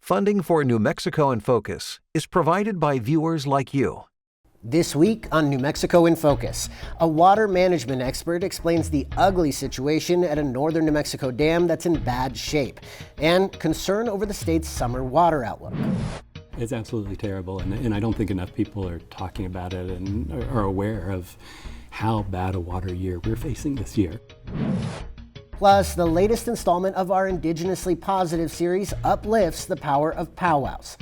Funding for New Mexico in Focus is provided by viewers like you. This week on New Mexico in Focus, a water management expert explains the ugly situation at a northern New Mexico dam that's in bad shape, and concern over the state's summer water outlook. It's absolutely terrible, and I don't think enough people are talking about it and are aware of how bad a water year we're facing this year. Plus, the latest installment of our Indigenously Positive series uplifts the power of powwows.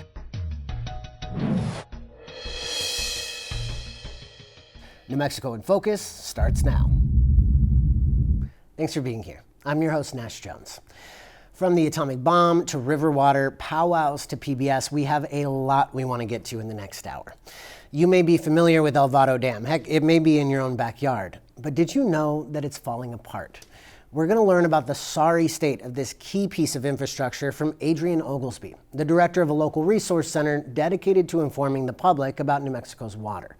New Mexico in Focus starts now. Thanks for being here. I'm your host, Nash Jones. From the atomic bomb to river water, powwows to PBS, we have a lot we want to get to in the next hour. You may be familiar with El Vado Dam. Heck, it may be in your own backyard. But did you know that it's falling apart? We're going to learn about the sorry state of this key piece of infrastructure from Adrian Oglesby, the director of a local resource center dedicated to informing the public about New Mexico's water.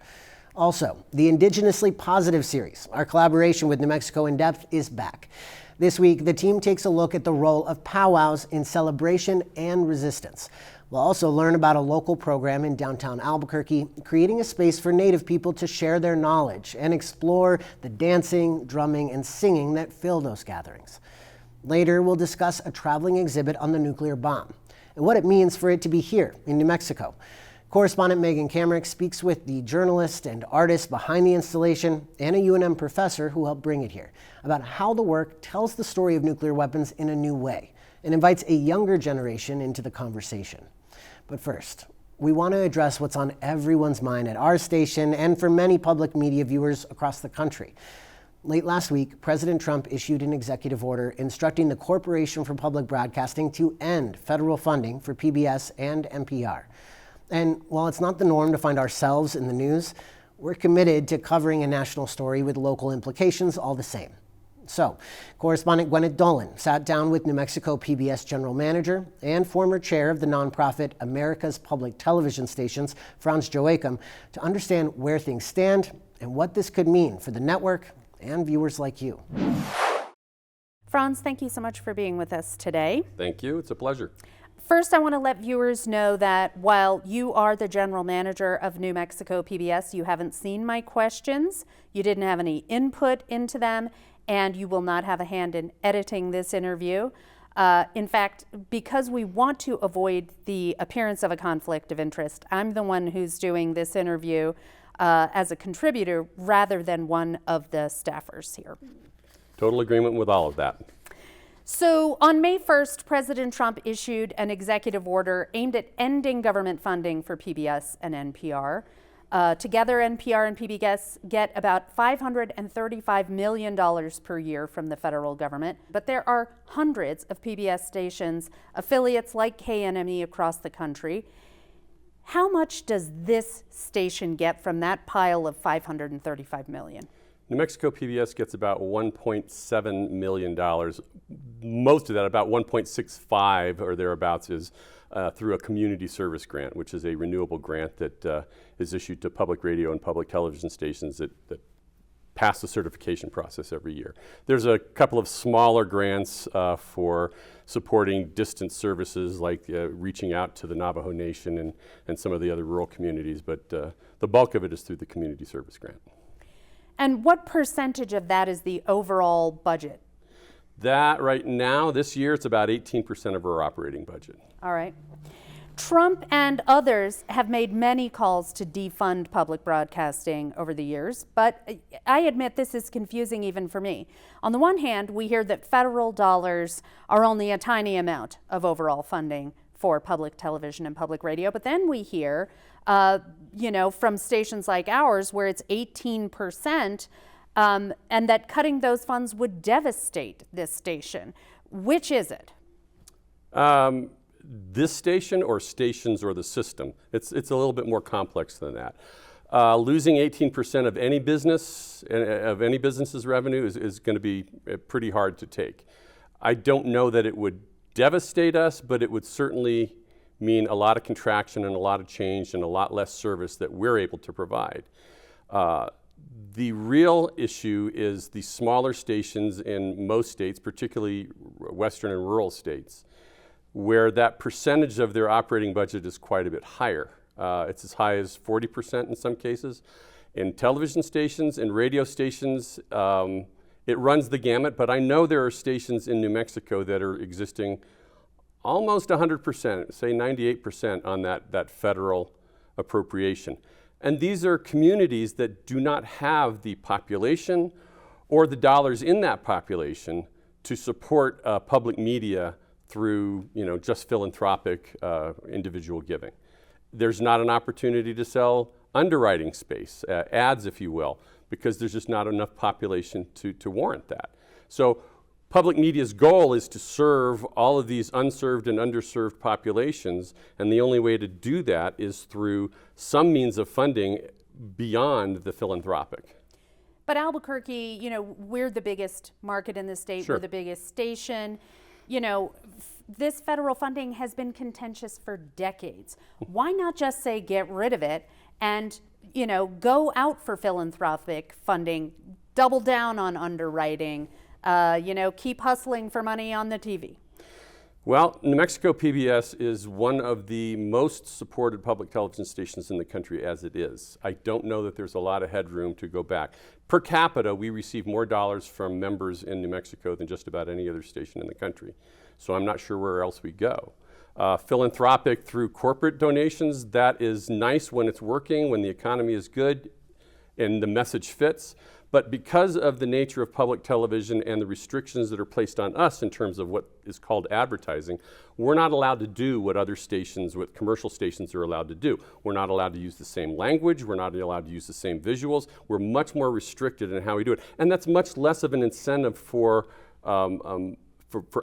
Also, the Indigenously Positive series, our collaboration with New Mexico in Depth, is back. This week, the team takes a look at the role of powwows in celebration and resistance. We'll also learn about a local program in downtown Albuquerque, creating a space for Native people to share their knowledge and explore the dancing, drumming, and singing that fill those gatherings. Later, we'll discuss a traveling exhibit on the nuclear bomb and what it means for it to be here in New Mexico. Correspondent Megan Kamerick speaks with the journalist and artist behind the installation and a UNM professor who helped bring it here about how the work tells the story of nuclear weapons in a new way and invites a younger generation into the conversation. But first, we want to address what's on everyone's mind at our station and for many public media viewers across the country. Late last week, President Trump issued an executive order instructing the Corporation for Public Broadcasting to end federal funding for PBS and NPR. And while it's not the norm to find ourselves in the news, we're committed to covering a national story with local implications all the same. So, correspondent Gwyneth Dolan sat down with New Mexico PBS General Manager and former chair of the nonprofit America's Public Television Stations, Franz Joachim, to understand where things stand and what this could mean for the network and viewers like you. Franz, thank you so much for being with us today. Thank you. It's a pleasure. First, I want to let viewers know that while you are the general manager of New Mexico PBS, you haven't seen my questions, you didn't have any input into them, and you will not have a hand in editing this interview. In fact, because we want to avoid the appearance of a conflict of interest, I'm the one who's doing this interview as a contributor rather than one of the staffers here. Total agreement with all of that. So on May 1st, President Trump issued an executive order aimed at ending government funding for PBS and NPR. Together, NPR and PBS get about $535 million per year from the federal government, but there are hundreds of PBS stations, affiliates like KNME across the country. How much does this station get from that pile of $535 million? New Mexico PBS gets about $1.7 million. Most of that, about 1.65 or thereabouts, is through a community service grant, which is a renewable grant that is issued to public radio and public television stations that pass the certification process every year. There's a couple of smaller grants for supporting distance services, like reaching out to the Navajo Nation and some of the other rural communities, but the bulk of it is through the community service grant. And what percentage of that is the overall budget? That right now, this year, it's about 18% of our operating budget. All right. Trump and others have made many calls to defund public broadcasting over the years, but I admit this is confusing even for me. On the one hand, we hear that federal dollars are only a tiny amount of overall funding for public television and public radio, but then we hear from stations like ours where it's 18%, and that cutting those funds would devastate this station. Which is it? This station or stations or the system? It's a little bit more complex than that. Losing 18% of any business, of any business's revenue is going to be pretty hard to take. I don't know that it would devastate us, but it would certainly mean a lot of contraction and a lot of change and a lot less service that we're able to provide. The real issue is the smaller stations in most states, particularly western and rural states. where that percentage of their operating budget is quite a bit higher. It's as high as 40% in some cases. In television stations and radio stations, it runs the gamut, but I know there are stations in New Mexico that are existing almost 100%, say 98% on that federal appropriation. And these are communities that do not have the population or the dollars in that population to support public media through just philanthropic individual giving. There's not an opportunity to sell underwriting space, ads if you will, because there's just not enough population to warrant that. So public media's goal is to serve all of these unserved and underserved populations, and the only way to do that is through some means of funding beyond the philanthropic. But Albuquerque, we're the biggest market in the state, Sure. We're the biggest station. This federal funding has been contentious for decades. Why not just say get rid of it and, go out for philanthropic funding, double down on underwriting, keep hustling for money on the TV? Well, New Mexico PBS is one of the most supported public television stations in the country as it is. I don't know that there's a lot of headroom to go back. Per capita, we receive more dollars from members in New Mexico than just about any other station in the country. So I'm not sure where else we go. Philanthropic through corporate donations, that is nice when it's working, when the economy is good and the message fits. But because of the nature of public television and the restrictions that are placed on us in terms of what is called advertising, we're not allowed to do what other stations, what commercial stations are allowed to do. We're not allowed to use the same language. We're not allowed to use the same visuals. We're much more restricted in how we do it. And that's much less of an incentive for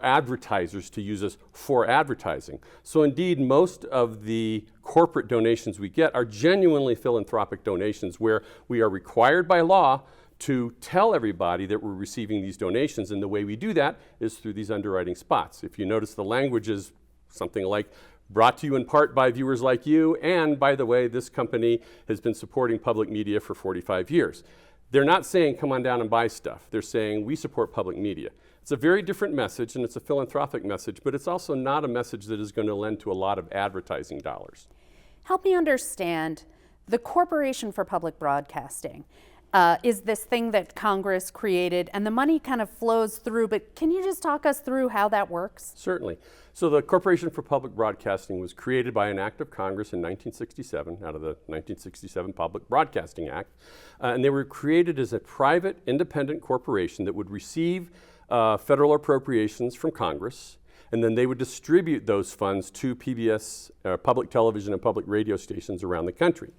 advertisers to use us for advertising. So indeed, most of the corporate donations we get are genuinely philanthropic donations where we are required by law to tell everybody that we're receiving these donations, and the way we do that is through these underwriting spots. If you notice, the language is something like, brought to you in part by viewers like you, and by the way, this company has been supporting public media for 45 years. They're not saying, come on down and buy stuff. They're saying, we support public media. It's a very different message, and it's a philanthropic message, but it's also not a message that is going to lend to a lot of advertising dollars. Help me understand, the Corporation for Public Broadcasting is this thing that Congress created, and the money kind of flows through, but can you just talk us through how that works? Certainly. So the Corporation for Public Broadcasting was created by an act of Congress in 1967, out of the 1967 Public Broadcasting Act, and they were created as a private, independent corporation that would receive federal appropriations from Congress, and then they would distribute those funds to PBS, public television and public radio stations around the country.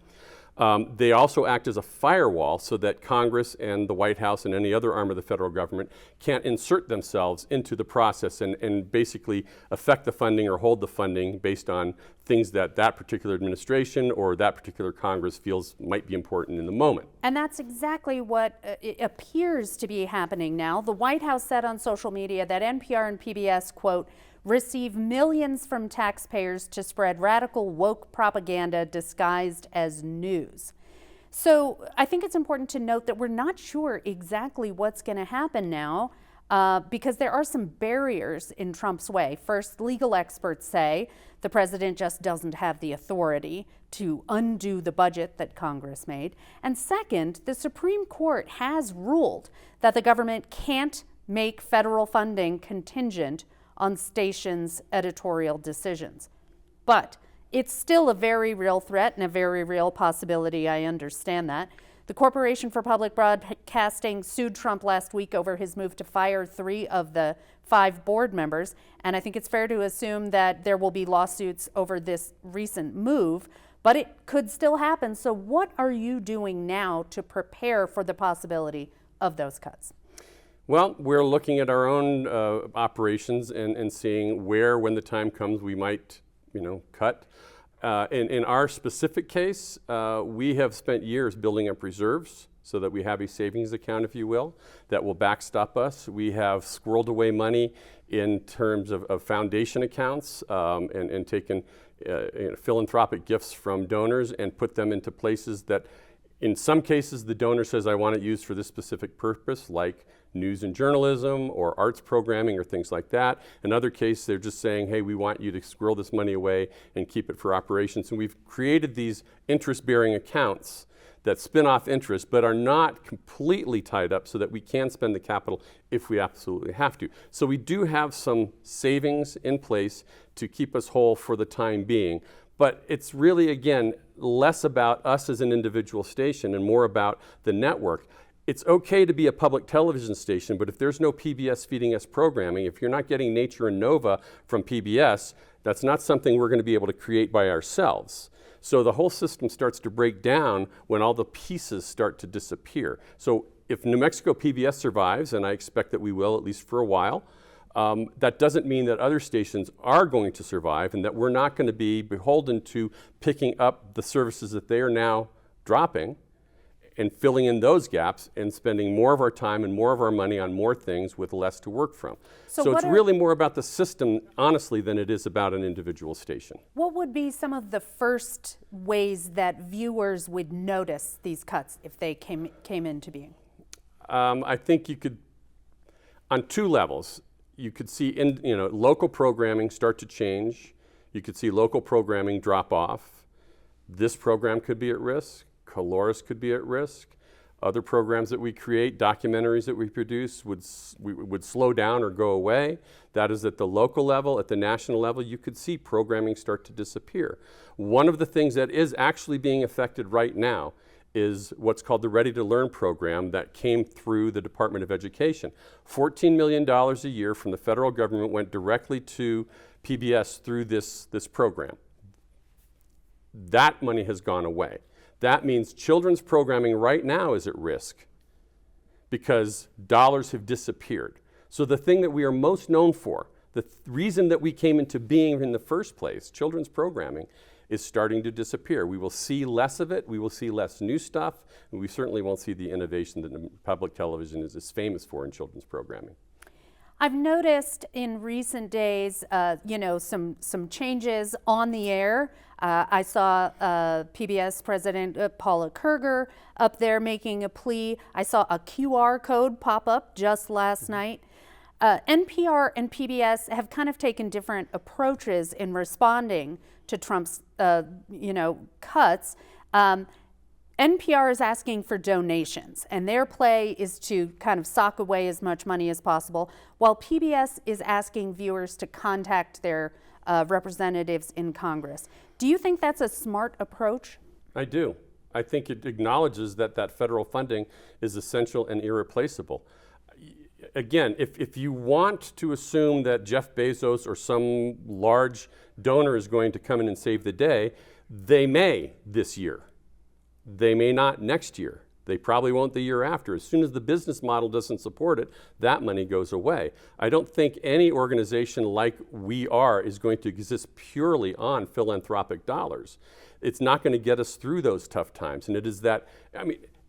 They also act as a firewall so that Congress and the White House and any other arm of the federal government can't insert themselves into the process and basically affect the funding or hold the funding based on things that that particular administration or that particular Congress feels might be important in the moment. And that's exactly what it appears to be happening now. The White House said on social media that NPR and PBS, quote, receive millions from taxpayers to spread radical woke propaganda disguised as news. So I think it's important to note that we're not sure exactly what's going to happen now because there are some barriers in Trump's way. First, legal experts say the president just doesn't have the authority to undo the budget that Congress made. And second, the Supreme Court has ruled that the government can't make federal funding contingent on stations' editorial decisions. But it's still a very real threat and a very real possibility. I understand that. The Corporation for Public Broadcasting sued Trump last week over his move to fire 3 of the 5 board members, and I think it's fair to assume that there will be lawsuits over this recent move, but it could still happen. So what are you doing now to prepare for the possibility of those cuts? Well, we're looking at our own operations and seeing where, when the time comes, we might, cut. In our specific case, we have spent years building up reserves so that we have a savings account, if you will, that will backstop us. We have squirreled away money in terms of foundation accounts and taken philanthropic gifts from donors and put them into places that In some cases, the donor says, I want it used for this specific purpose, like news and journalism or arts programming or things like that. In other cases, they're just saying, hey, we want you to squirrel this money away and keep it for operations. And we've created these interest-bearing accounts that spin off interest but are not completely tied up so that we can spend the capital if we absolutely have to. So we do have some savings in place to keep us whole for the time being. But it's really, again, less about us as an individual station and more about the network. It's okay to be a public television station, but if there's no PBS feeding us programming, if you're not getting Nature and Nova from PBS, that's not something we're going to be able to create by ourselves. So the whole system starts to break down when all the pieces start to disappear. So if New Mexico PBS survives, and I expect that we will at least for a while, that doesn't mean that other stations are going to survive and that we're not going to be beholden to picking up the services that they are now dropping and filling in those gaps and spending more of our time and more of our money on more things with less to work from. So it's really more about the system, honestly, than it is about an individual station. What would be some of the first ways that viewers would notice these cuts if they came into being? I think you could, on two levels, you could see local programming start to change. You could see local programming drop off. This program could be at risk. Coloris could be at risk. Other programs that we create, documentaries that we produce would slow down or go away. That is at the local level. At the national level, you could see programming start to disappear. One of the things that is actually being affected right now is what's called the Ready to Learn program that came through the Department of Education. $14 million a year from the federal government went directly to PBS through this program. That money has gone away. That means children's programming right now is at risk because dollars have disappeared. So the thing that we are most known for, the reason that we came into being in the first place, children's programming, is starting to disappear. We will see less of it, we will see less new stuff, and we certainly won't see the innovation that public television is famous for in children's programming. I've noticed in recent days, some changes on the air. I saw PBS President Paula Kerger up there making a plea. I saw a QR code pop up just last night. NPR and PBS have kind of taken different approaches in responding to Trump's, cuts. NPR is asking for donations, and their play is to kind of sock away as much money as possible, while PBS is asking viewers to contact their representatives in Congress. Do you think that's a smart approach? I do. I think it acknowledges that federal funding is essential and irreplaceable. Again, if you want to assume that Jeff Bezos or some large donor is going to come in and save the day, they may this year. They may not next year. They probably won't the year after. As soon as the business model doesn't support it, that money goes away. I don't think any organization like we are is going to exist purely on philanthropic dollars. It's not going to get us through those tough times. And it is that,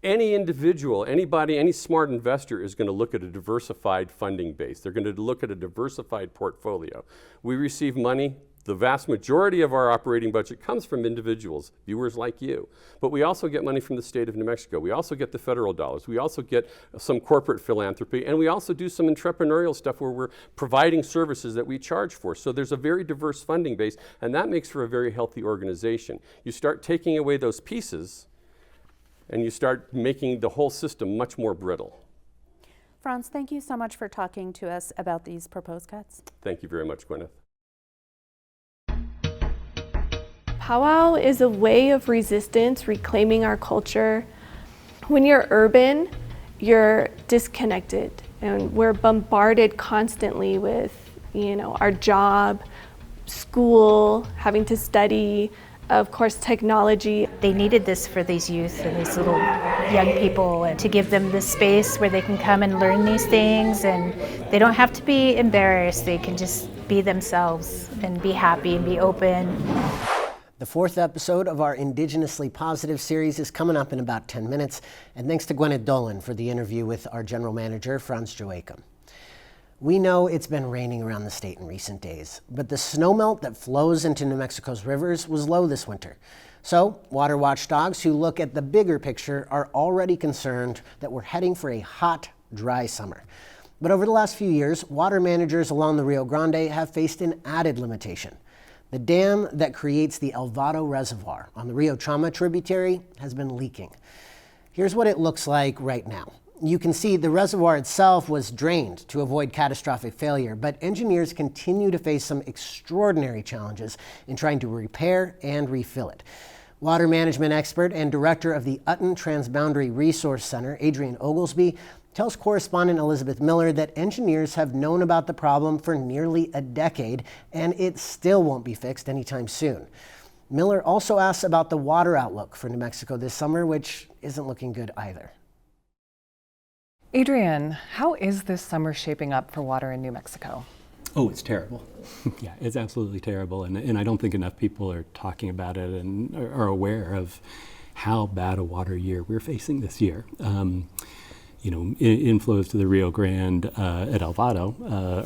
any individual, anybody, any smart investor is going to look at a diversified funding base. They're going to look at a diversified portfolio. We receive money. The vast majority of our operating budget comes from individuals, viewers like you. But we also get money from the state of New Mexico. We also get the federal dollars. We also get some corporate philanthropy. And we also do some entrepreneurial stuff where we're providing services that we charge for. So there's a very diverse funding base, and that makes for a very healthy organization. You start taking away those pieces, and you start making the whole system much more brittle. Franz, thank you so much for talking to us about these proposed cuts. Thank you very much, Gwyneth. Powwow is a way of resistance, reclaiming our culture. When you're urban, you're disconnected, and we're bombarded constantly with, our job, school, having to study, of course, technology. They needed this for these youth and these little young people, and to give them the space where they can come and learn these things, and they don't have to be embarrassed. They can just be themselves and be happy and be open. The fourth episode of our Indigenously Positive series is coming up in about 10 minutes, and thanks to Gwyneth Dolan for the interview with our general manager, Franz Joachim. We know it's been raining around the state in recent days, but the snowmelt that flows into New Mexico's rivers was low this winter. So, water watchdogs who look at the bigger picture are already concerned that we're heading for a hot, dry summer. But over the last few years, water managers along the Rio Grande have faced an added limitation. The dam that creates the El Vado Reservoir on the Rio Chama tributary has been leaking. Here's what it looks like right now. You can see the reservoir itself was drained to avoid catastrophic failure, but engineers continue to face some extraordinary challenges in trying to repair and refill it. Water management expert and director of the Utton Transboundary Resource Center, Adrian Oglesby, tells correspondent Elizabeth Miller that engineers have known about the problem for nearly a decade, and it still won't be fixed anytime soon. Miller also asks about the water outlook for New Mexico this summer, which isn't looking good either. Adrian, how is this summer shaping up for water in New Mexico? Oh, it's terrible. Yeah, it's absolutely terrible. And I don't think enough people are talking about it and are aware of how bad a water year we're facing this year. Inflows to the Rio Grande at El Vado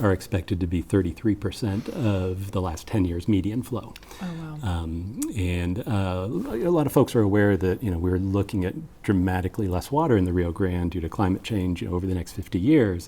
are expected to be 33% of the last 10 years median flow. Oh, wow. A lot of folks are aware that, we're looking at dramatically less water in the Rio Grande due to climate change over the next 50 years.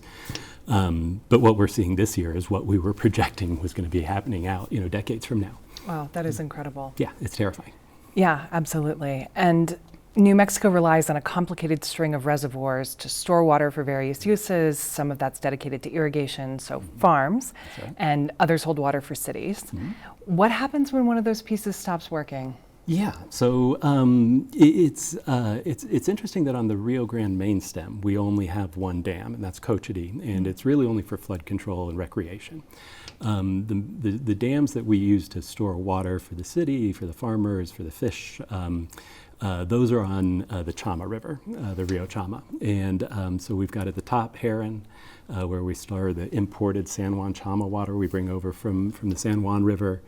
But what we're seeing this year is what we were projecting was going to be happening out, decades from now. Wow, that is incredible. Yeah, it's terrifying. Yeah, absolutely. And New Mexico relies on a complicated string of reservoirs to store water for various uses. Some of that's dedicated to irrigation, so farms, right. And others hold water for cities. Mm-hmm. What happens when one of those pieces stops working? Yeah, so it's interesting that on the Rio Grande main stem, we only have one dam, and that's Cochiti, and it's really only for flood control and recreation. The dams that we use to store water for the city, for the farmers, for the fish, those are on the Chama River, the Rio Chama. And so we've got at the top Heron, where we store the imported San Juan Chama water we bring over from the San Juan River.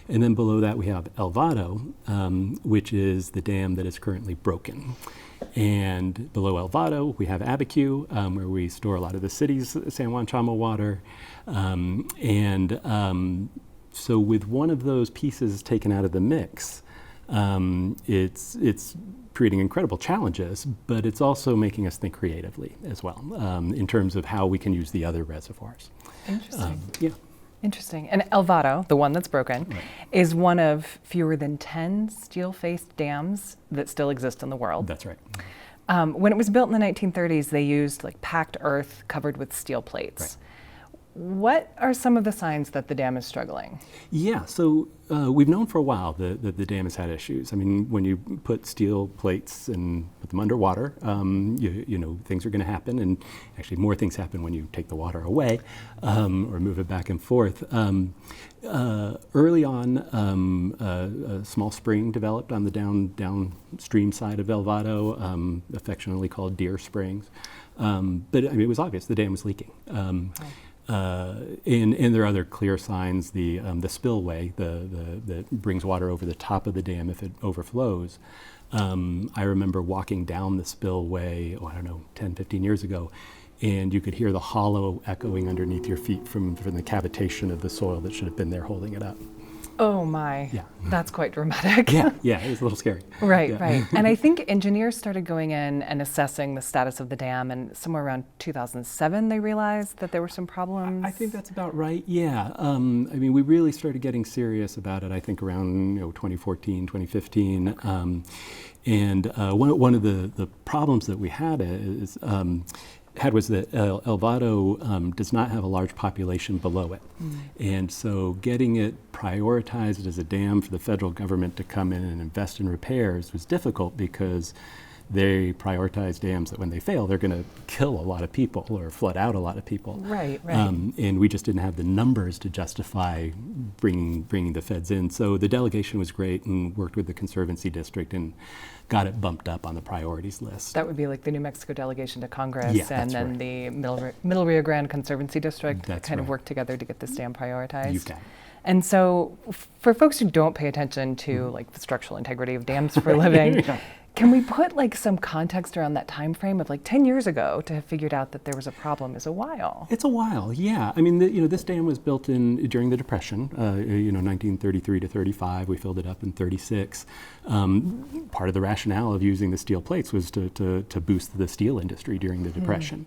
And then below that we have El Vado, which is the dam that is currently broken. And below El Vado, we have Abiquiu, where we store a lot of the city's San Juan Chama water. So with one of those pieces taken out of the mix, it's creating incredible challenges, but it's also making us think creatively as well, in terms of how we can use the other reservoirs. Interesting. Yeah. Interesting. And El Vado, the one that's broken, right, is one of fewer than 10 steel-faced dams that still exist in the world. That's right. When it was built in the 1930s, they used packed earth covered with steel plates. Right. What are some of the signs that the dam is struggling? Yeah, so we've known for a while that the dam has had issues. I mean, when you put steel plates and put them underwater, things are going to happen, and actually more things happen when you take the water away or move it back and forth. Early on, a small spring developed on the downstream side of El Vado, affectionately called Deer Springs. But it was obvious the dam was leaking. And there are other clear signs. The spillway that brings water over the top of the dam if it overflows. I remember walking down the spillway, 10, 15 years ago, and you could hear the hollow echoing underneath your feet from the cavitation of the soil that should have been there holding it up. Oh my, yeah. That's quite dramatic. Yeah, it was a little scary. Right, yeah. Right. And I think engineers started going in and assessing the status of the dam, and somewhere around 2007 they realized that there were some problems. I think that's about right, yeah. We really started getting serious about it, I think, around 2014, 2015. One of the problems that we had was that El Vado does not have a large population below it. Mm. And so getting it prioritized as a dam for the federal government to come in and invest in repairs was difficult because they prioritize dams that when they fail, they're going to kill a lot of people or flood out a lot of people. Right. And we just didn't have the numbers to justify bringing the feds in. So the delegation was great and worked with the Conservancy District and got it bumped up on the priorities list. That would be like the New Mexico delegation to Congress, yeah, and then right. the Middle Rio Grande Conservancy District that's kind right. of worked together to get this dam prioritized. You've got it. And so for folks who don't pay attention to the structural integrity of dams for a living, yeah. Can we put like some context around that time frame of like 10 years ago to have figured out that there was a problem is a while? It's a while, yeah. I mean, this dam was built during the Depression, 1933 to 35. We filled it up in 36. Part of the rationale of using the steel plates was to boost the steel industry during the Depression.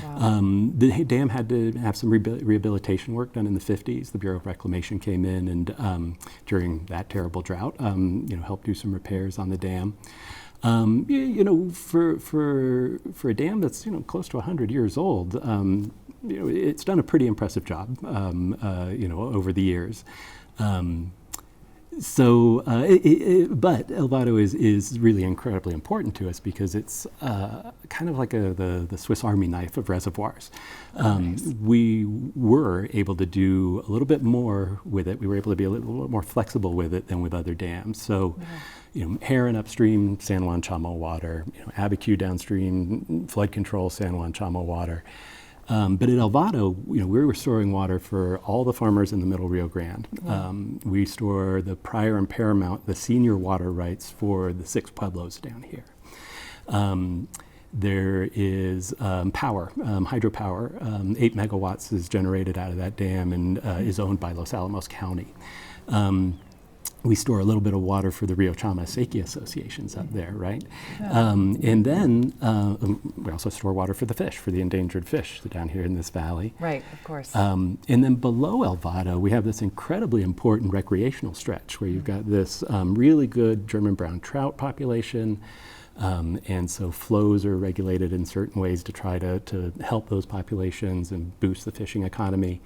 Wow. The dam had to have some rehabilitation work done in the 50s. The Bureau of Reclamation came in and during that terrible drought, helped do some repairs on the dam. For a dam that's close to 100 years old, it's done a pretty impressive job, over the years. But El Vado is really incredibly important to us because it's kind of like the Swiss Army knife of reservoirs. Nice. We were able to do a little bit more with it. We were able to be a little more flexible with it than with other dams. So. Yeah. Heron upstream, San Juan Chamo water, Abiquiu downstream, flood control, San Juan Chamo water. But at El Vado, we were storing water for all the farmers in the Middle Rio Grande. Wow. We store the Pryor and Paramount, the senior water rights for the 6 pueblos down here. There is power, hydropower. 8 megawatts is generated out of that dam and is owned by Los Alamos County. We store a little bit of water for the Rio Chama Acequia associations up there, right? Yeah. And then we also store water for the fish, for the endangered fish down here in this valley. Right, of course. And then below El Vado, we have this incredibly important recreational stretch where you've got this really good German brown trout population. And so flows are regulated in certain ways to try to help those populations and boost the fishing economy.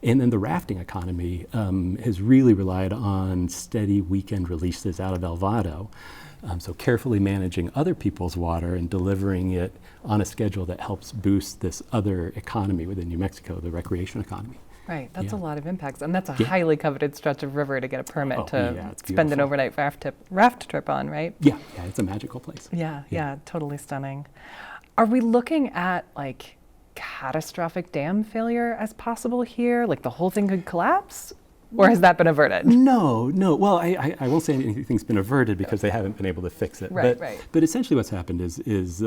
And then the rafting economy has really relied on steady weekend releases out of El Vado. So carefully managing other people's water and delivering it on a schedule that helps boost this other economy within New Mexico, the recreation economy. Right, that's a lot of impacts, and that's a highly coveted stretch of river to get a permit to spend an overnight raft trip on, right? Yeah, it's a magical place. Yeah, totally stunning. Are we looking at like catastrophic dam failure as possible here? Like the whole thing could collapse? Or has that been averted? No. Well, I won't say anything's been averted because they haven't been able to fix it. Right. But essentially what's happened is these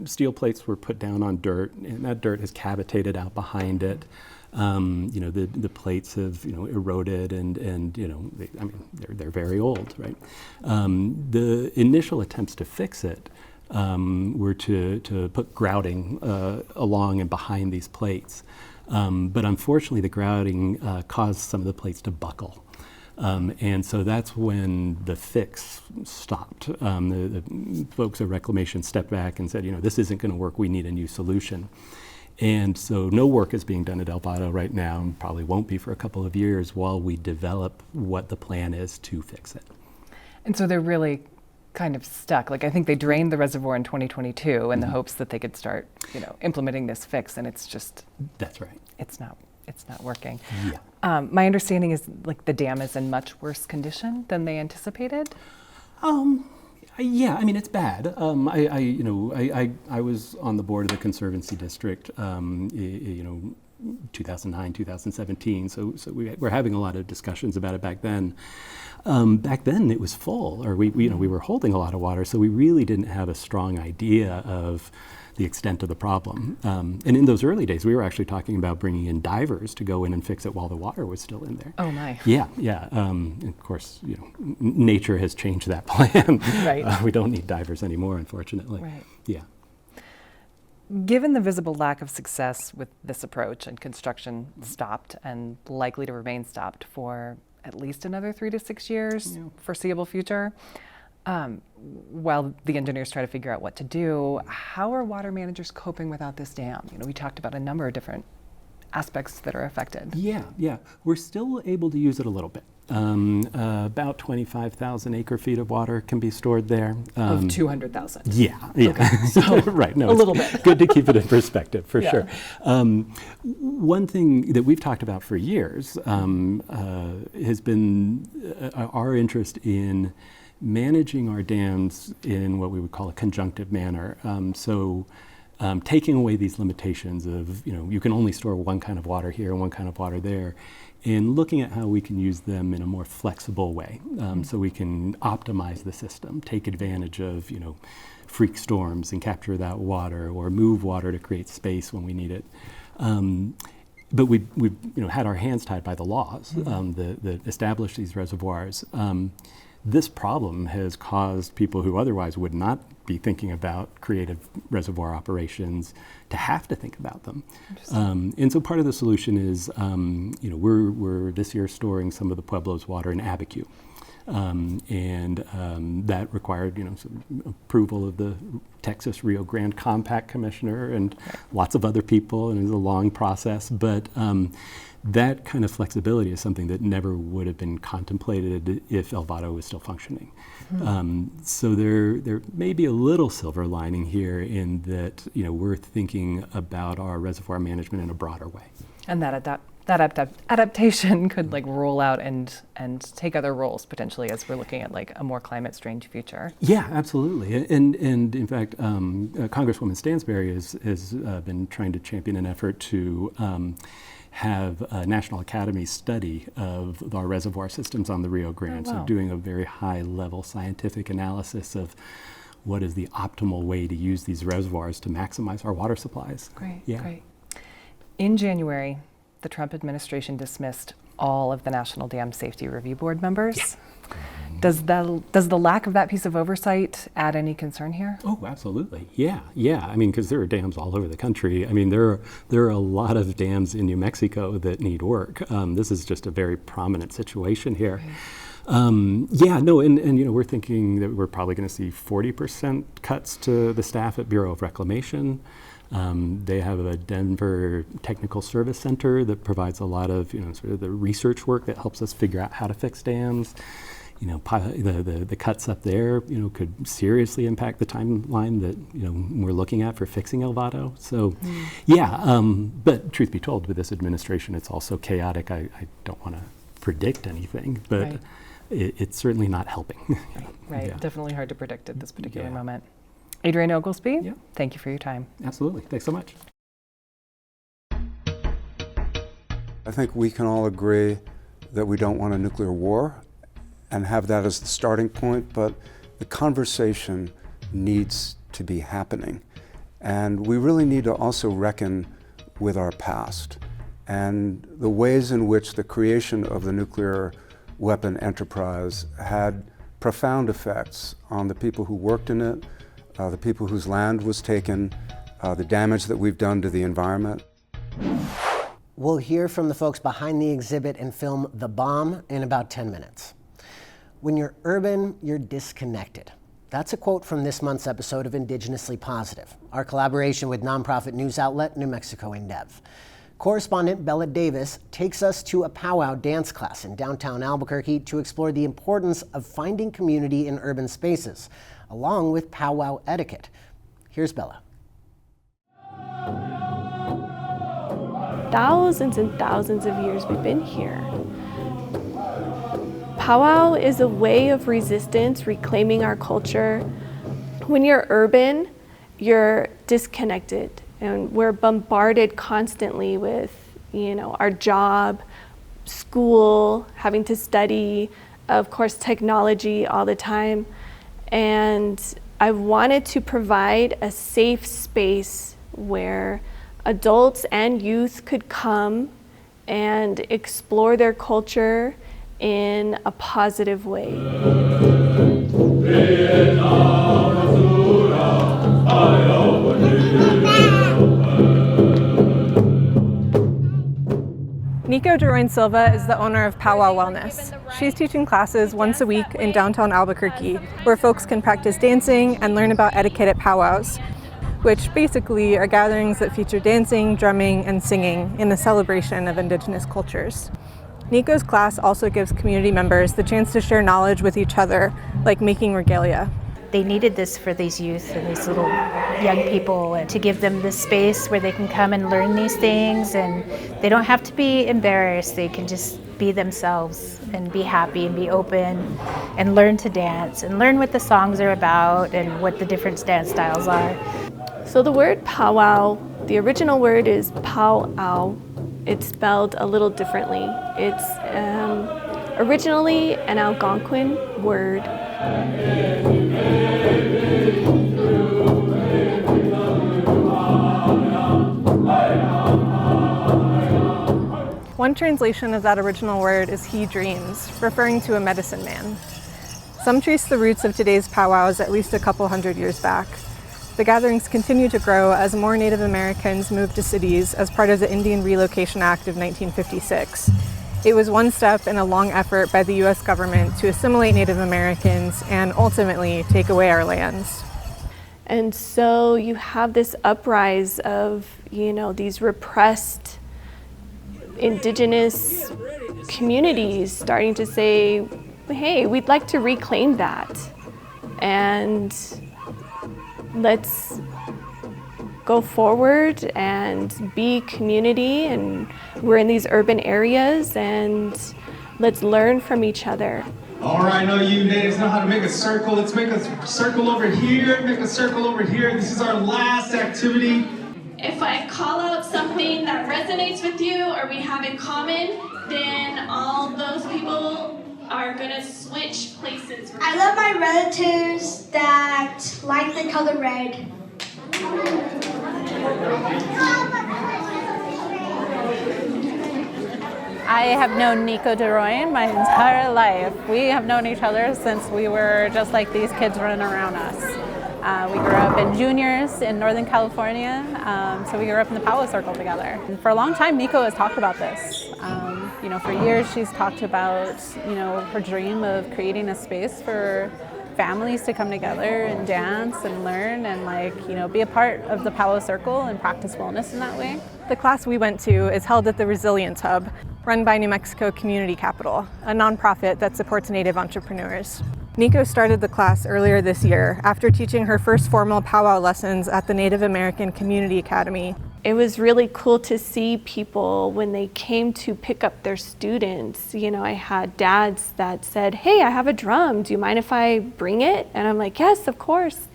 steel plates were put down on dirt, and that dirt has cavitated out behind it. The plates have eroded and they're very old, right? The initial attempts to fix it were to put grouting along and behind these plates. But unfortunately, the grouting caused some of the plates to buckle. And so that's when the fix stopped. The folks at Reclamation stepped back and said, this isn't going to work. We need a new solution. And so no work is being done at El Vado right now, and probably won't be for a couple of years while we develop what the plan is to fix it. And so they're really kind of stuck. Like I think they drained the reservoir in 2022 in the hopes that they could start, implementing this fix, and it's just that's right. It's not working. Yeah. My understanding is like the dam is in much worse condition than they anticipated. Yeah, I mean it's bad. I was on the board of the Conservancy District, 2009, 2017. So we were having a lot of discussions about it back then. Back then it was full, or we were holding a lot of water, so we really didn't have a strong idea of the extent of the problem. And in those early days, we were actually talking about bringing in divers to go in and fix it while the water was still in there. Oh my. Yeah. And of course, nature has changed that plan. Right. We don't need divers anymore, unfortunately. Right. Yeah. Given the visible lack of success with this approach and construction stopped and likely to remain stopped for at least another 3 to 6 years, foreseeable future, while the engineers try to figure out what to do, how are water managers coping without this dam? We talked about a number of different aspects that are affected. Yeah. We're still able to use it a little bit. About 25,000 acre feet of water can be stored there. Of 200,000? Yeah. Okay. So right. No, a little bit. Good to keep it in perspective, for sure. One thing that we've talked about for years has been our interest in managing our dams in what we would call a conjunctive manner. So taking away these limitations of, you can only store one kind of water here and one kind of water there, and looking at how we can use them in a more flexible way, so we can optimize the system, take advantage of, freak storms and capture that water, or move water to create space when we need it. But we've had our hands tied by the laws that establish these reservoirs. This problem has caused people who otherwise would not be thinking about creative reservoir operations to have to think about them. And so part of the solution is, we're this year storing some of the Pueblo's water in Abiquiu. That required, some approval of the Texas Rio Grande Compact Commissioner and lots of other people, and it was a long process. But that kind of flexibility is something that never would have been contemplated if El Vado was still functioning. So there may be a little silver lining here in that, we're thinking about our reservoir management in a broader way. And that adaptation could roll out and take other roles potentially as we're looking at a more climate strange future. Yeah, absolutely. And in fact, Congresswoman Stansberry has been trying to champion an effort to have a National Academy study of our reservoir systems on the Rio Grande. Oh, wow. So doing a very high level scientific analysis of what is the optimal way to use these reservoirs to maximize our water supplies. Great. Yeah. In January, the Trump administration dismissed all of the National Dam Safety Review Board members. Yeah. Does the lack of that piece of oversight add any concern here? Oh, absolutely. Yeah. I mean, because there are dams all over the country. I mean, there are a lot of dams in New Mexico that need work. This is just a very prominent situation here. Right. We're thinking that we're probably going to see 40% cuts to the staff at Bureau of Reclamation. They have a Denver Technical Service Center that provides a lot of, sort of the research work that helps us figure out how to fix dams. The cuts up there, could seriously impact the timeline that, we're looking at for fixing El Vado. So, but truth be told, with this administration, it's also chaotic. I don't want to predict anything, but right. It's certainly not helping. Right, Yeah. Definitely hard to predict at this particular moment. Adrienne Oglesby, Yeah. Thank you for your time. Absolutely. Thanks so much. I think we can all agree that we don't want a nuclear war and have that as the starting point, but the conversation needs to be happening. And we really need to also reckon with our past and the ways in which the creation of the nuclear weapon enterprise had profound effects on the people who worked in it, the people whose land was taken, the damage that we've done to the environment. We'll hear from the folks behind the exhibit and film The Bomb in about 10 minutes. When you're urban, you're disconnected. That's a quote from this month's episode of Indigenously Positive, our collaboration with nonprofit news outlet New Mexico InDev. Correspondent Bella Davis takes us to a powwow dance class in downtown Albuquerque to explore the importance of finding community in urban spaces, along with powwow etiquette. Here's Bella. Thousands and thousands of years we've been here. Powwow is a way of resistance, reclaiming our culture. When you're urban, you're disconnected, and we're bombarded constantly with, our job, school, having to study, of course, technology all the time. And I wanted to provide a safe space where adults and youth could come and explore their culture in a positive way. Nico Duroin Silva is the owner of Powwow Wellness. She's teaching classes once a week in downtown Albuquerque, where folks can practice dancing and learn about etiquette at powwows, which basically are gatherings that feature dancing, drumming, and singing in the celebration of Indigenous cultures. Nico's class also gives community members the chance to share knowledge with each other, like making regalia. They needed this for these youth and these little young people, and to give them this space where they can come and learn these things, and they don't have to be embarrassed. They can just be themselves and be happy and be open and learn to dance and learn what the songs are about and what the different dance styles are. So the word powwow, the original word is pow-ow. It's spelled a little differently. It's originally an Algonquin word. One translation of that original word is he dreams, referring to a medicine man. Some trace the roots of today's powwows at least a couple hundred years back. The gatherings continue to grow as more Native Americans moved to cities as part of the Indian Relocation Act of 1956. It was one step in a long effort by the US government to assimilate Native Americans and ultimately take away our lands. And so you have this uprise of, these repressed indigenous communities starting to say, hey, we'd like to reclaim that. And let's go forward and be community, and we're in these urban areas, and let's learn from each other. All right, I know you natives know how to make a circle. Let's make a circle over here, make a circle over here. This is our last activity. If I call out something that resonates with you or we have in common, then all those people are gonna switch places. I love my relatives that like the color red. I have known Nico DeRoyan my entire life. We have known each other since we were just like these kids running around us. We grew up in juniors in Northern California, so we grew up in the powwow circle together. And for a long time, Nico has talked about this. For years, she's talked about, her dream of creating a space for families to come together and dance and learn and be a part of the powwow circle and practice wellness in that way. The class we went to is held at the Resilience Hub, run by New Mexico Community Capital, a nonprofit that supports Native entrepreneurs. Nico started the class earlier this year after teaching her first formal powwow lessons at the Native American Community Academy. It was really cool to see people when they came to pick up their students. I had dads that said, hey, I have a drum. Do you mind if I bring it? And I'm like, yes, of course.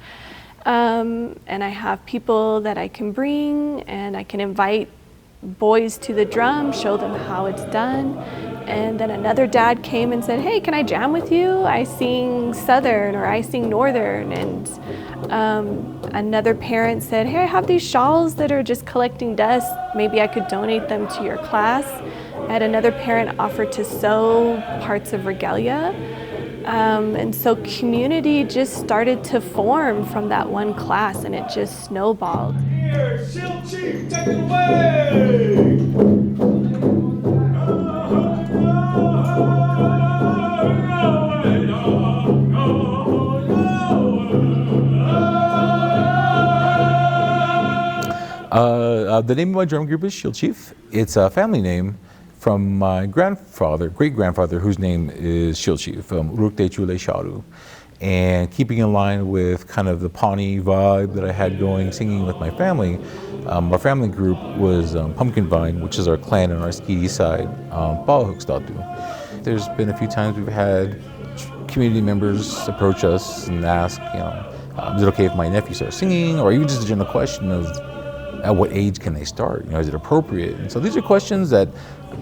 And I have people that I can bring, and I can invite boys to the drum, show them how it's done. And then another dad came and said, hey, can I jam with you? I sing Southern or I sing Northern. And another parent said, hey, I have these shawls that are just collecting dust. Maybe I could donate them to your class. I had another parent offer to sew parts of regalia. And so community just started to form from that one class, and it just snowballed. Here, Shield Chief, take it away! The name of my drum group is Shield Chief. It's a family name from my great-grandfather, whose name is Shield Chief, Urukte Chule Sharu. And keeping in line with kind of the Pawnee vibe that I had going, singing with my family, our family group was Pumpkin Vine, which is our clan on our Skidi side, Pa'ahukstatu. There's been a few times we've had community members approach us and ask, is it okay if my nephew starts singing? Or even just a general question of, at what age can they start? Is it appropriate? And so these are questions that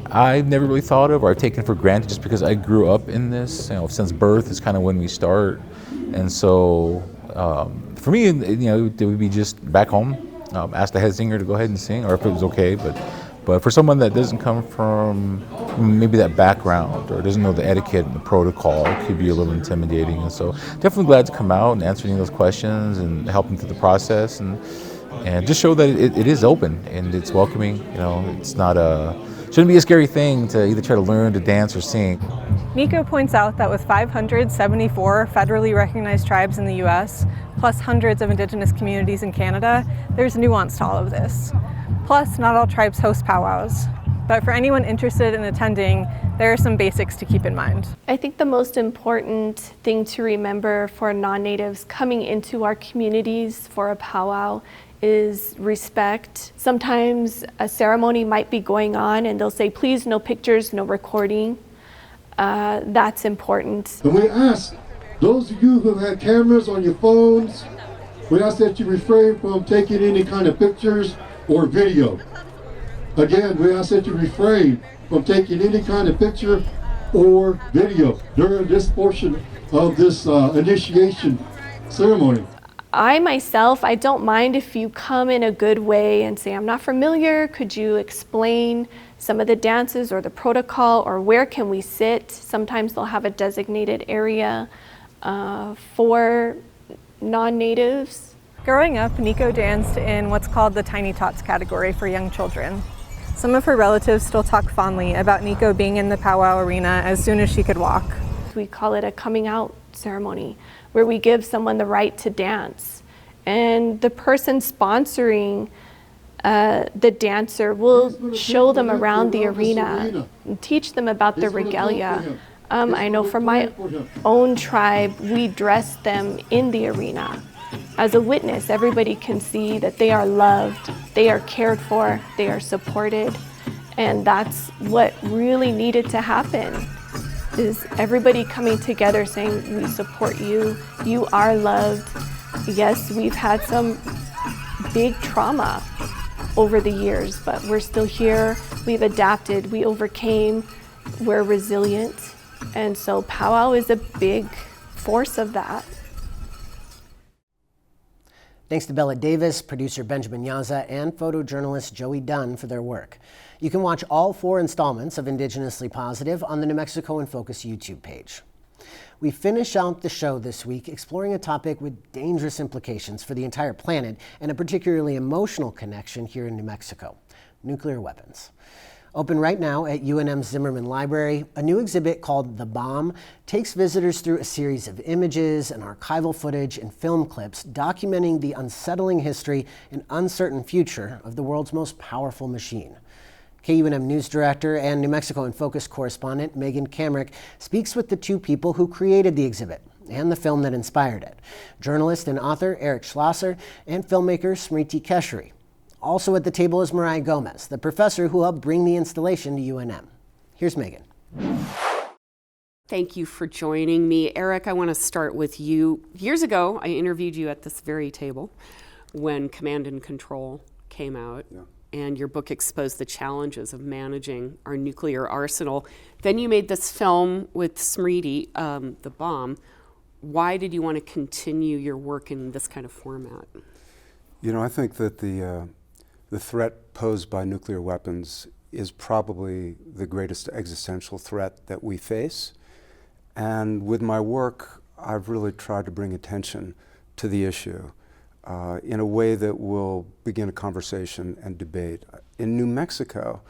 I've never really thought of or I've taken for granted just because I grew up in this. Since birth is kind of when we start. And so for me, it would be just back home, ask the head singer to go ahead and sing, or if it was okay. But for someone that doesn't come from maybe that background or doesn't know the etiquette and the protocol, it could be a little intimidating. And so definitely glad to come out and answer any of those questions and help them through the process and just show that it is open and it's welcoming. It's not shouldn't be a scary thing to either try to learn to dance or sing. Nico points out that with 574 federally recognized tribes in the US, plus hundreds of indigenous communities in Canada, there's nuance to all of this. Plus, not all tribes host powwows. But for anyone interested in attending, there are some basics to keep in mind. I think the most important thing to remember for non-natives coming into our communities for a powwow is respect. Sometimes a ceremony might be going on and they'll say, please, no pictures, no recording. That's important. And we ask those of you who have had cameras on your phones, We ask that you refrain from taking any kind of pictures or video. Again, we ask that you refrain from taking any kind of picture or video during this portion of this initiation ceremony. I myself, I don't mind if you come in a good way and say, I'm not familiar, could you explain some of the dances or the protocol, or where can we sit? Sometimes they'll have a designated area for non-natives. Growing up, Nico danced in what's called the Tiny Tots category for young children. Some of her relatives still talk fondly about Nico being in the powwow arena as soon as she could walk. We call it a coming out ceremony, where we give someone the right to dance. And the person sponsoring the dancer will show them around the arena and teach them about the regalia. I know for my own tribe, we dress them in the arena. As a witness, everybody can see that they are loved, they are cared for, they are supported. And that's what really needed to happen, is everybody coming together saying, we support you, you are loved. Yes, we've had some big trauma over the years, but we're still here, we've adapted, we overcame, we're resilient. And so powwow is a big force of that. Thanks to Bella Davis, producer Benjamin Yaza, and photojournalist Joey Dunn for their work. You can watch all 4 installments of Indigenously Positive on the New Mexico in Focus YouTube page. We finish out the show this week exploring a topic with dangerous implications for the entire planet and a particularly emotional connection here in New Mexico: nuclear weapons. Open right now at UNM Zimmerman Library, a new exhibit called The Bomb takes visitors through a series of images and archival footage and film clips documenting the unsettling history and uncertain future of the world's most powerful machine. KUNM News Director and New Mexico in Focus correspondent Megan Kamrick speaks with the 2 people who created the exhibit and the film that inspired it: journalist and author Eric Schlosser and filmmaker Smriti Keshri. Also at the table is Mariah Gomez, the professor who helped bring the installation to UNM. Here's Megan. Thank you for joining me. Eric, I want to start with you. Years ago, I interviewed you at this very table when Command and Control came out. Yeah. And your book exposed the challenges of managing our nuclear arsenal. Then you made this film with Smriti, The Bomb. Why did you want to continue your work in this kind of format? You know, I think that the threat posed by nuclear weapons is probably the greatest existential threat that we face. And with my work, I've really tried to bring attention to the issue in a way that will begin a conversation and debate. In New Mexico,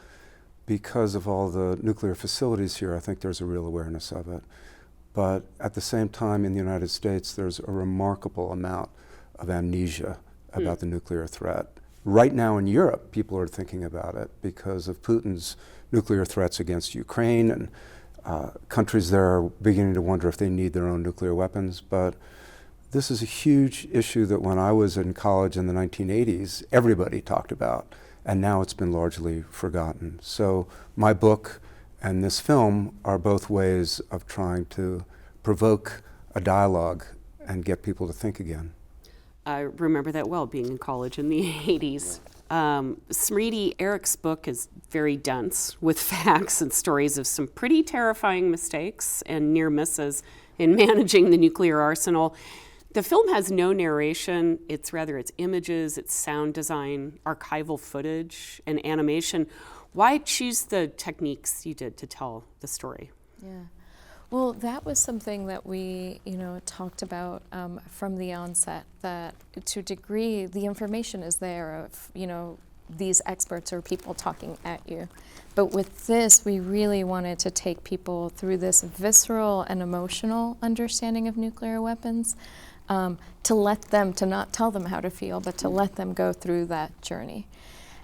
because of all the nuclear facilities here, I think there's a real awareness of it. But at the same time, in the United States, there's a remarkable amount of amnesia about the nuclear threat. Right now in Europe, people are thinking about it because of Putin's nuclear threats against Ukraine, and countries there are beginning to wonder if they need their own nuclear weapons. But this is a huge issue that when I was in college in the 1980s, everybody talked about, and now it's been largely forgotten. So my book and this film are both ways of trying to provoke a dialogue and get people to think again. I remember that well, being in college in the 80s. Smriti, Eric's book is very dense with facts and stories of some pretty terrifying mistakes and near misses in managing the nuclear arsenal. The film has no narration. It's images, it's sound design, archival footage, and animation. Why choose the techniques you did to tell the story? Yeah. Well, that was something that we, talked about from the onset, that to a degree, the information is there of, these experts or people talking at you. But with this, we really wanted to take people through this visceral and emotional understanding of nuclear weapons, to not tell them how to feel, but to let them go through that journey.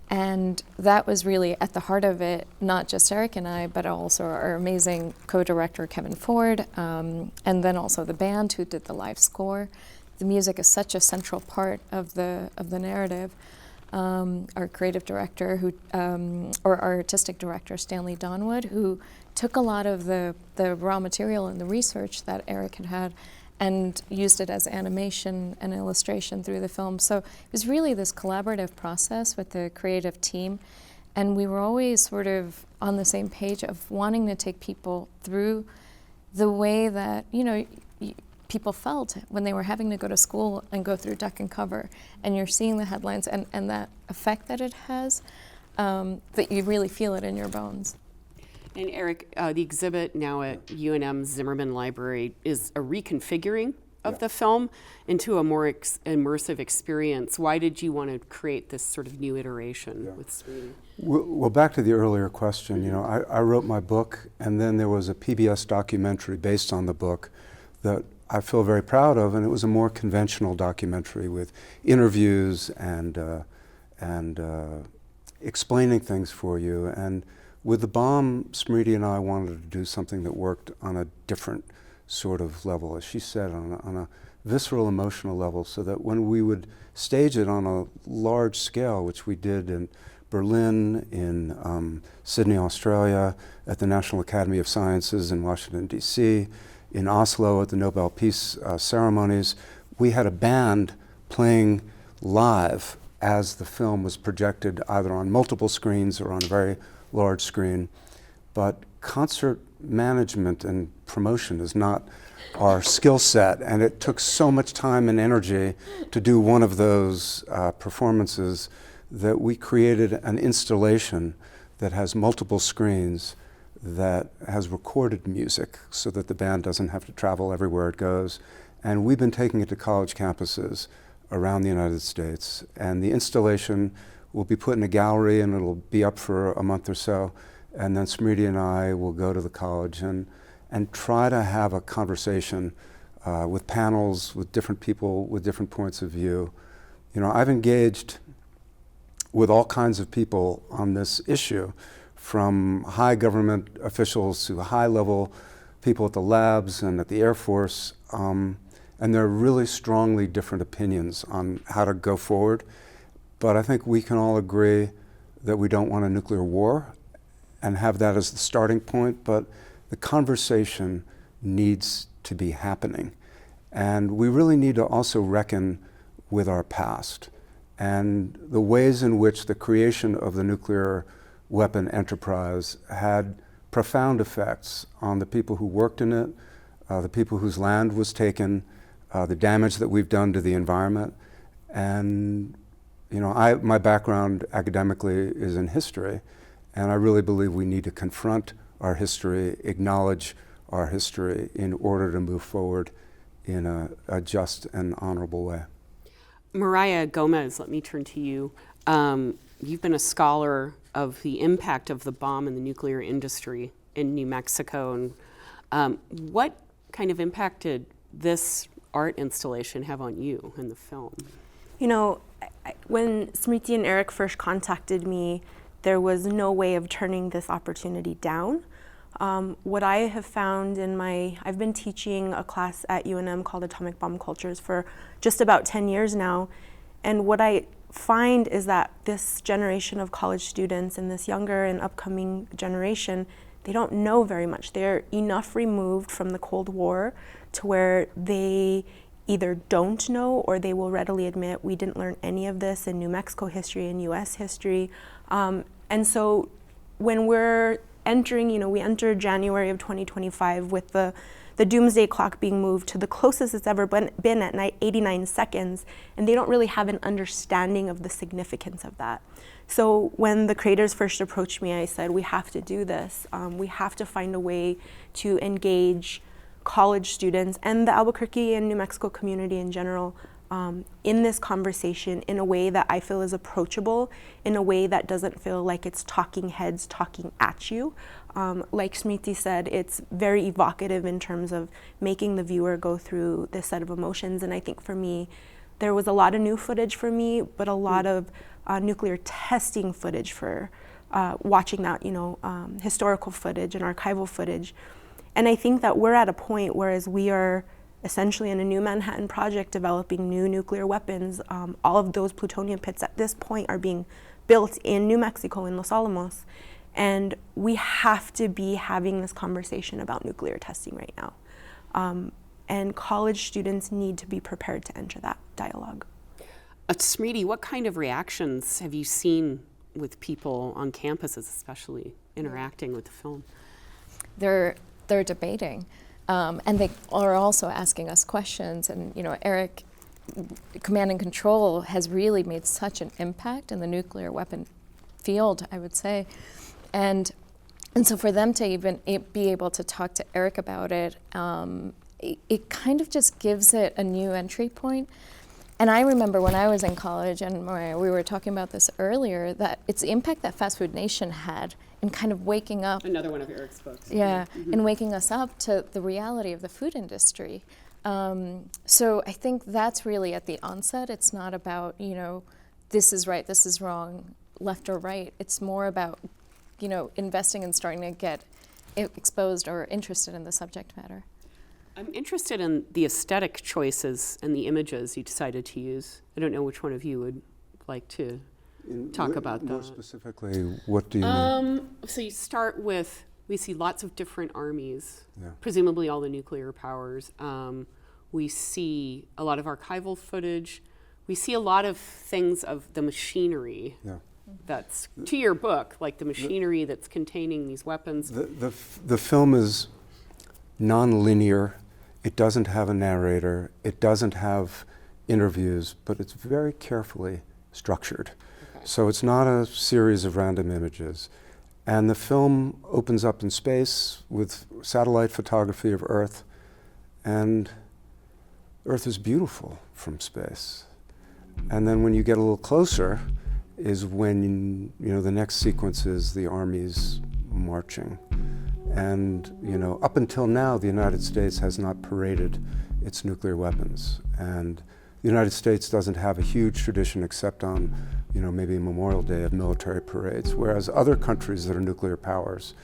And that was really at the heart of it, not just Eric and I, but also our amazing co-director, Kevin Ford, and then also the band who did the live score. The music is such a central part of the narrative. our creative director, or our artistic director, Stanley Donwood, who took a lot of the raw material and the research that Eric had and used it as animation and illustration through the film. So it was really this collaborative process with the creative team, and we were always sort of on the same page of wanting to take people through the way that, people felt when they were having to go to school and go through Duck and Cover, and you're seeing the headlines and that effect that it has, that you really feel it in your bones. And Eric, the exhibit now at UNM Zimmerman Library is a reconfiguring of the film into a more immersive experience. Why did you want to create this sort of new iteration with Sweetie? Well, back to the earlier question, I wrote my book, and then there was a PBS documentary based on the book that I feel very proud of, and it was a more conventional documentary with interviews and explaining things for you. And with The Bomb, Smriti and I wanted to do something that worked on a different sort of level, as she said, on a visceral, emotional level, so that when we would stage it on a large scale, which we did in Berlin, in Sydney, Australia, at the National Academy of Sciences in Washington, D.C., in Oslo at the Nobel Peace ceremonies, we had a band playing live as the film was projected either on multiple screens or on a very large screen. But concert management and promotion is not our skill set, and it took so much time and energy to do one of those performances that we created an installation that has multiple screens, that has recorded music so that the band doesn't have to travel everywhere it goes. And we've been taking it to college campuses around the United States. And the installation will be put in a gallery, and it'll be up for a month or so. And then Smriti and I will go to the college and try to have a conversation with panels, with different people, with different points of view. I've engaged with all kinds of people on this issue, from high government officials to high-level people at the labs and at the Air Force, and there are really strongly different opinions on how to go forward. But I think we can all agree that we don't want a nuclear war and have that as the starting point, but the conversation needs to be happening. And we really need to also reckon with our past and the ways in which the creation of the nuclear weapon enterprise had profound effects on the people who worked in it, the people whose land was taken, the damage that we've done to the environment. And my background academically is in history, and I really believe we need to confront our history, acknowledge our history in order to move forward in a just and honorable way. Mariah Gomez, let me turn to you. You've been a scholar of the impact of the bomb in the nuclear industry in New Mexico. And what kind of impact did this art installation have on you in the film? When Smriti and Eric first contacted me, there was no way of turning this opportunity down. What I have found I've been teaching a class at UNM called Atomic Bomb Cultures for just about 10 years now. And what I find is that this generation of college students and this younger and upcoming generation, they don't know very much. They're enough removed from the Cold War to where they either don't know or they will readily admit we didn't learn any of this in New Mexico history and US history. And so when we're entering, we entered January of 2025 with the doomsday clock being moved to the closest it's ever been at 89 seconds, and they don't really have an understanding of the significance of that. So when the creators first approached me, I said, we have to do this. We have to find a way to engage college students and the Albuquerque and New Mexico community in general in this conversation in a way that I feel is approachable, in a way that doesn't feel like it's talking heads talking at you. Like Smriti said, it's very evocative in terms of making the viewer go through this set of emotions. And I think for me, there was a lot of new footage for me, but a lot of nuclear testing footage for watching that, historical footage and archival footage. And I think that we're at a point where as we are essentially in a new Manhattan Project developing new nuclear weapons. All of those plutonium pits at this point are being built in New Mexico, in Los Alamos. And we have to be having this conversation about nuclear testing right now. And college students need to be prepared to enter that dialogue. Smriti, what kind of reactions have you seen with people on campuses, especially interacting with the film? They're debating, and they are also asking us questions. And Eric, Command and Control has really made such an impact in the nuclear weapon field, I would say, and so for them to even be able to talk to Eric about it, it kind of just gives it a new entry point. And I remember when I was in college, and we were talking about this earlier, that it's the impact that Fast Food Nation had in kind of waking up. Another one of Eric's books. Yeah, in waking us up to the reality of the food industry. So I think that's really at the onset. It's not about, this is right, this is wrong, left or right. It's more about, investing and starting to get exposed or interested in the subject matter. I'm interested in the aesthetic choices and the images you decided to use. I don't know which one of you would like to talk about that. More specifically, what do you mean? So you start with, we see lots of different armies, Yeah. presumably all the nuclear powers. We see a lot of archival footage. We see a lot of things of the machinery that's, to your book, like the machinery that's containing these weapons. The film is non-linear. It doesn't have a narrator. It doesn't have interviews, but it's very carefully structured. Okay. So it's not a series of random images. And the film opens up in space with satellite photography of Earth, and Earth is beautiful from space. And then when you get a little closer is when, the next sequence is the armies marching. And, up until now, the United States has not paraded its nuclear weapons. And the United States doesn't have a huge tradition except on, maybe Memorial Day of military parades, whereas other countries that are nuclear powers,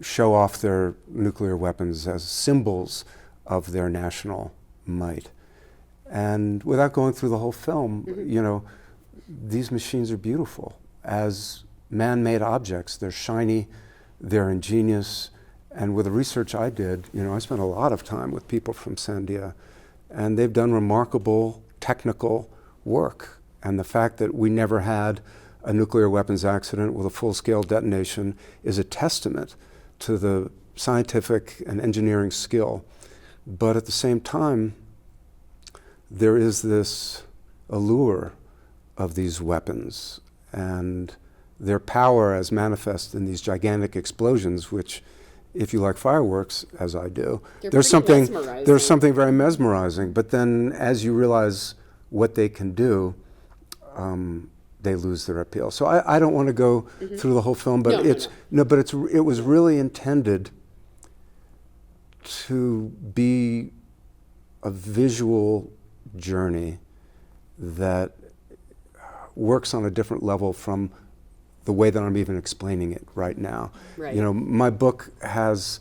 show off their nuclear weapons as symbols of their national might. And without going through the whole film, these machines are beautiful as man-made objects. They're shiny, they're ingenious, and with the research I did, I spent a lot of time with people from Sandia, and they've done remarkable technical work. And the fact that we never had a nuclear weapons accident with a full-scale detonation is a testament to the scientific and engineering skill. But at the same time, there is this allure of these weapons and their power as manifest in these gigantic explosions, which, if you like fireworks, as I do, there's something very mesmerizing. But then as you realize what they can do, they lose their appeal. So I don't want to go through the whole film, but it was really intended to be a visual journey that works on a different level from the way that I'm even explaining it right now. Right. My book has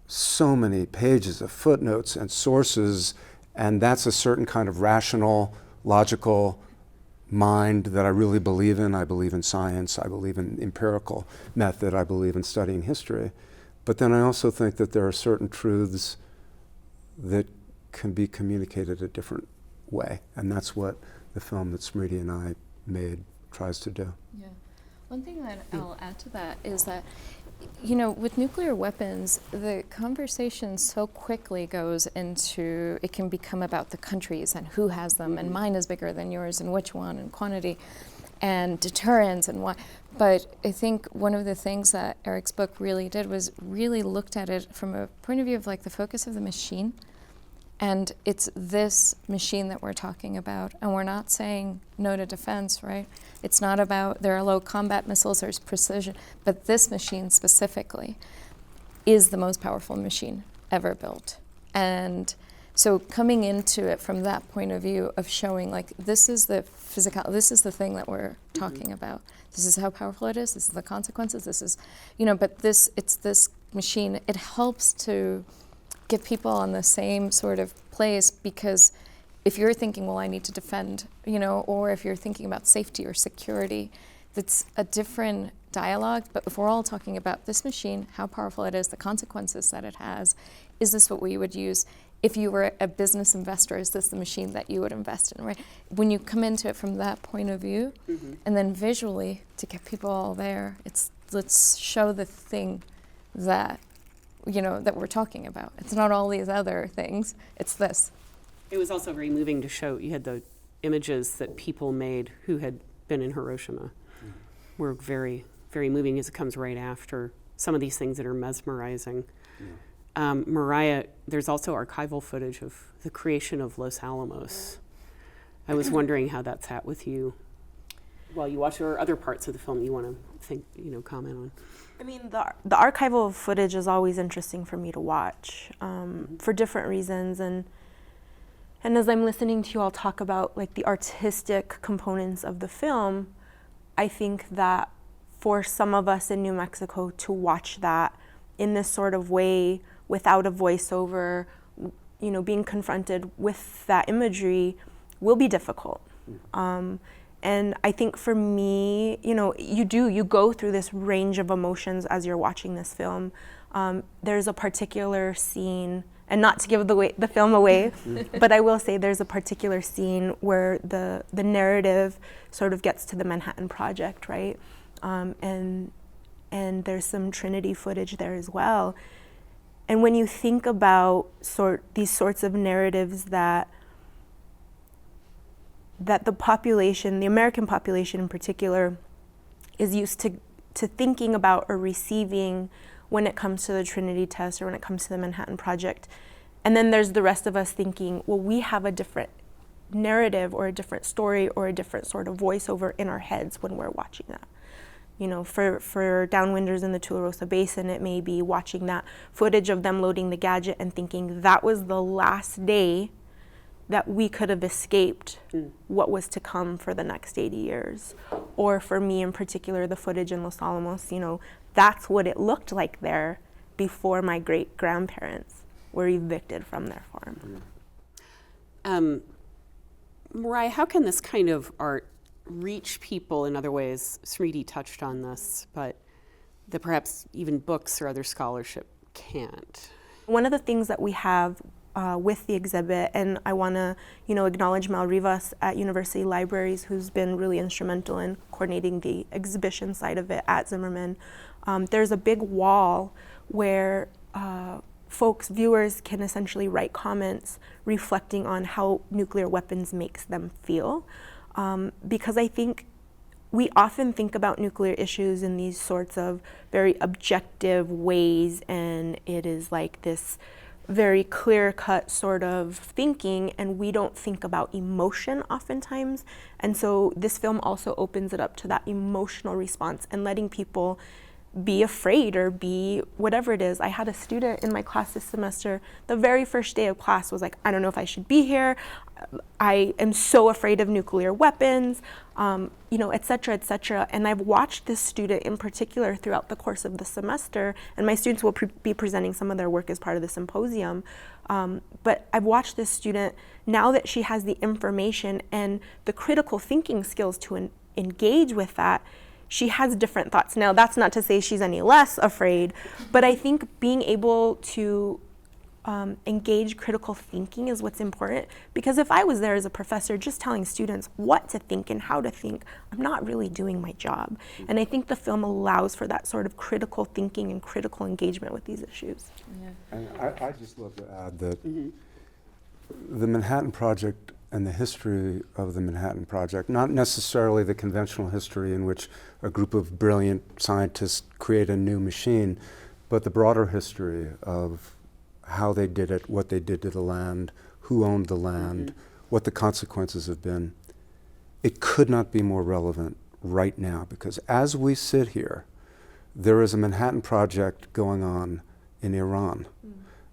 so many pages of footnotes and sources, and that's a certain kind of rational, logical mind that I really believe in. I believe in science, I believe in empirical method, I believe in studying history. But then I also think that there are certain truths that can be communicated a different way, and that's what the film that Smriti and I made tries to do. Yeah. One thing that I'll add to that is that, with nuclear weapons, the conversation so quickly goes into, it can become about the countries and who has them, and mine is bigger than yours, and which one, and quantity, and deterrence, and why. But I think one of the things that Eric's book really did was really looked at it from a point of view of the focus of the machine. And it's this machine that we're talking about. And we're not saying no to defense, right? It's not about, there are low combat missiles, there's precision, but this machine specifically is the most powerful machine ever built. And so coming into it from that point of view of showing this is the physical, this is the thing that we're talking about. This is how powerful it is, this is the consequences, this is, but it's this machine, it helps to get people on the same sort of place, because if you're thinking, well, I need to defend, or if you're thinking about safety or security, that's a different dialogue. But if we're all talking about this machine, how powerful it is, the consequences that it has, is this what we would use? If you were a business investor, is this the machine that you would invest in, right? When you come into it from that point of view, and then visually, to get people all there, let's show the thing that, that we're talking about. It's not all these other things, it's this. It was also very moving to show, you had the images that people made who had been in Hiroshima. Were very, very moving, as it comes right after some of these things that are mesmerizing. Mariah, there's also archival footage of the creation of Los Alamos. I was wondering how that sat with you while you watched, or other parts of the film you want to comment on. I mean, the archival footage is always interesting for me to watch for different reasons, and as I'm listening to you all talk about like the artistic components of the film, I think that for some of us in New Mexico to watch that in this sort of way, without a voiceover, being confronted with that imagery will be difficult. And I think for me, you go through this range of emotions as you're watching this film. There's a particular scene, and not to give the film away, but I will say there's a particular scene where the narrative sort of gets to the Manhattan Project, right? And there's some Trinity footage there as well. And when you think about these sorts of narratives that the population, the American population in particular, is used to thinking about or receiving when it comes to the Trinity test or when it comes to the Manhattan Project. And then there's the rest of us thinking, well, we have a different narrative or a different story or a different sort of voiceover in our heads when we're watching that. For downwinders in the Tularosa Basin, it may be watching that footage of them loading the gadget and thinking that was the last day that we could have escaped what was to come for the next 80 years. Or for me in particular, the footage in Los Alamos, that's what it looked like there before my great-grandparents were evicted from their farm. Mariah, how can this kind of art reach people in other ways? Smriti touched on this, but that perhaps even books or other scholarship can't. One of the things that we have with the exhibit, and I want to acknowledge Mel Rivas at University Libraries, who's been really instrumental in coordinating the exhibition side of it at Zimmerman. There's a big wall where viewers can essentially write comments reflecting on how nuclear weapons makes them feel. Because I think we often think about nuclear issues in these sorts of very objective ways, and it is like this very clear-cut sort of thinking, and we don't think about emotion oftentimes. And so this film also opens it up to that emotional response and letting people be afraid or be whatever it is. I had a student in my class this semester, the very first day of class was like, I don't know if I should be here. I am so afraid of nuclear weapons, et cetera, et cetera. And I've watched this student in particular throughout the course of the semester, and my students will be presenting some of their work as part of the symposium. But I've watched this student, now that she has the information and the critical thinking skills to engage with that, she has different thoughts. Now, that's not to say she's any less afraid, but I think being able to engage critical thinking is what's important, because if I was there as a professor just telling students what to think and how to think, I'm not really doing my job. And I think the film allows for that sort of critical thinking and critical engagement with these issues. Yeah. And I just love to add that the Manhattan Project and the history of the Manhattan Project, not necessarily the conventional history in which a group of brilliant scientists create a new machine, but the broader history of how they did it, what they did to the land, who owned the land, what the consequences have been. It could not be more relevant right now, because as we sit here, there is a Manhattan Project going on in Iran.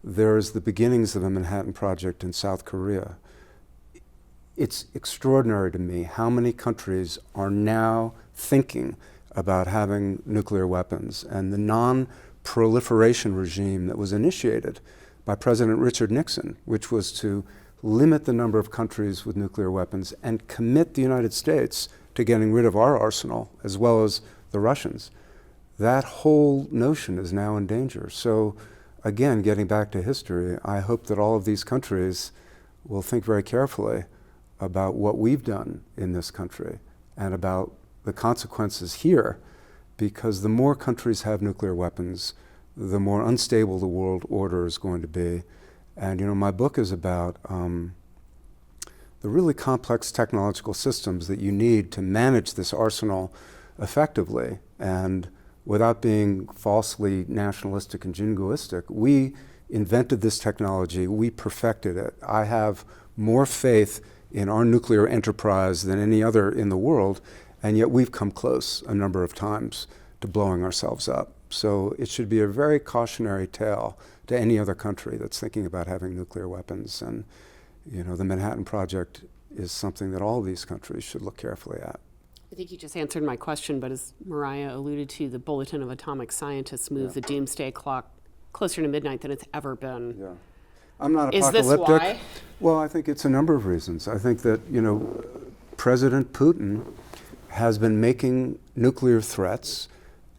There is the beginnings of a Manhattan Project in South Korea. It's extraordinary to me how many countries are now thinking about having nuclear weapons, and the non-proliferation regime that was initiated by President Richard Nixon, which was to limit the number of countries with nuclear weapons and commit the United States to getting rid of our arsenal, as well as the Russians. That whole notion is now in danger. So again, getting back to history, I hope that all of these countries will think very carefully about what we've done in this country and about the consequences here, because the more countries have nuclear weapons, the more unstable the world order is going to be. And my book is about the really complex technological systems that you need to manage this arsenal effectively. And without being falsely nationalistic and jingoistic, we invented this technology, we perfected it. I have more faith in our nuclear enterprise than any other in the world, and yet we've come close a number of times to blowing ourselves up. So it should be a very cautionary tale to any other country that's thinking about having nuclear weapons. And the Manhattan Project is something that all these countries should look carefully at. I think you just answered my question, but as Mariah alluded to, the Bulletin of Atomic Scientists moved the doomsday clock closer to midnight than it's ever been. Yeah. I'm not Is this apocalyptic. why? Well, I think it's a number of reasons. I think that, President Putin has been making nuclear threats,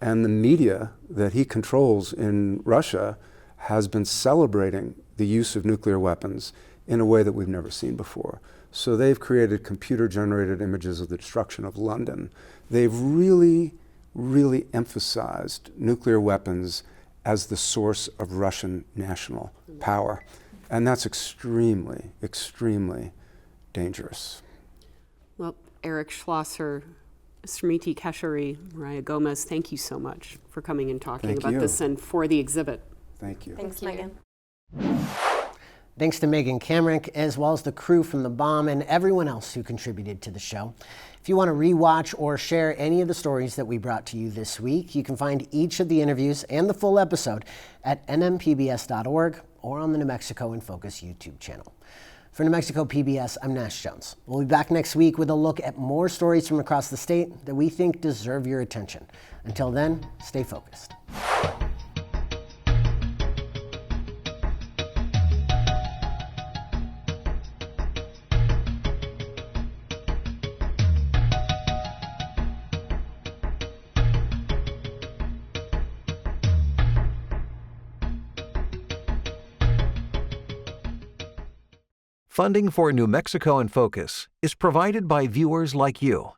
and the media that he controls in Russia has been celebrating the use of nuclear weapons in a way that we've never seen before. So they've created computer-generated images of the destruction of London. They've really, really emphasized nuclear weapons as the source of Russian national power. And that's extremely, extremely dangerous. Well, Eric Schlosser, Smriti Keshari, Mariah Gomez, thank you so much for coming and talking about this and for the exhibit. Thank you. Thanks, Megan. Thanks to Megan Kamerick, as well as the crew from The Bomb and everyone else who contributed to the show. If you want to rewatch or share any of the stories that we brought to you this week, you can find each of the interviews and the full episode at nmpbs.org or on the New Mexico in Focus YouTube channel. For New Mexico PBS, I'm Nash Jones. We'll be back next week with a look at more stories from across the state that we think deserve your attention. Until then, stay focused. Funding for New Mexico in Focus is provided by viewers like you.